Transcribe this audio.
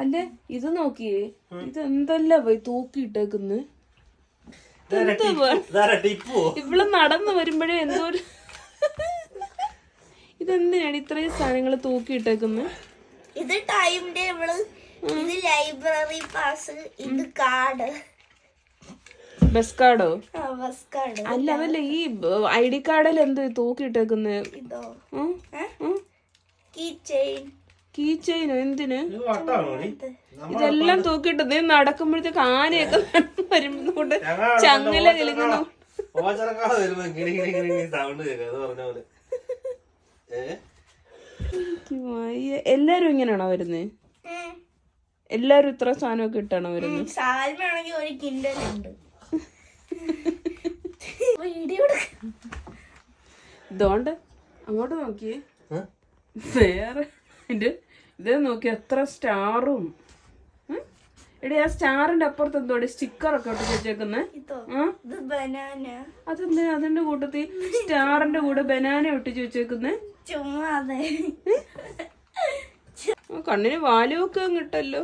അല്ലേ ഇത് നോക്കിയേ, ഇത് എന്തല്ല പോയി തൂക്കിയിട്ടേക്കുന്ന്. ഇവള് നടന്നു വരുമ്പോഴേ എന്തോ ഒരു ഇതെന്തിനാണ് ഇത്രയും സാധനങ്ങൾ തൂക്കിയിട്ടേക്കുന്ന്? ഇത് ടൈം ടേബിള്, ഇത് ലൈബ്രറി പാസ്, ഇത് കാർഡ്. ബസ് കാർഡോ? ബസ് കാർഡ് അല്ല, അതല്ല ഈ ID കാർഡിൽ എന്ത് തൂക്കിയിട്ടേക്കുന്ന്? ഇതോ കീ ചെയിൻ. കീ ചെയിനോ? എന്തിന് ഇതെല്ലാം തൂക്കിയിട്ട്? നീ നടക്കുമ്പോഴത്തേക്ക് ആനയൊക്കെ വരുമ്പോണ്ട് ചങ്ങല കിലുങ്ങുന്നു. എല്ലാരും ഇങ്ങനെയാണോ വരുന്നത്? എല്ലാരും ഇത്ര സാധനമൊക്കെ ഇട്ടാണോ വരുന്നത്? സാൽമാണെങ്കിൽ ഒരു കിൻഡലുണ്ട്. ഇതോണ്ട് അങ്ങോട്ട് നോക്കിയേ, വേറെ ഇത് നോക്കി എത്ര സ്റ്റാറും. എടി ആ സ്റ്റാറിന്റെ അപ്പുറത്ത് എന്തോടെ സ്റ്റിക്കറൊക്കെ ഒട്ടി വെച്ചേക്കുന്നേ? അതെന്താ അതിന്റെ കൂട്ടത്തിൽ സ്റ്റാറിന്റെ കൂടെ ബനാന ഒട്ടിച്ച് വെച്ചേക്കുന്നേ? ചുമ്മാതെ കണ്ണിന് വാലുവൊക്കെ കിട്ടല്ലോ.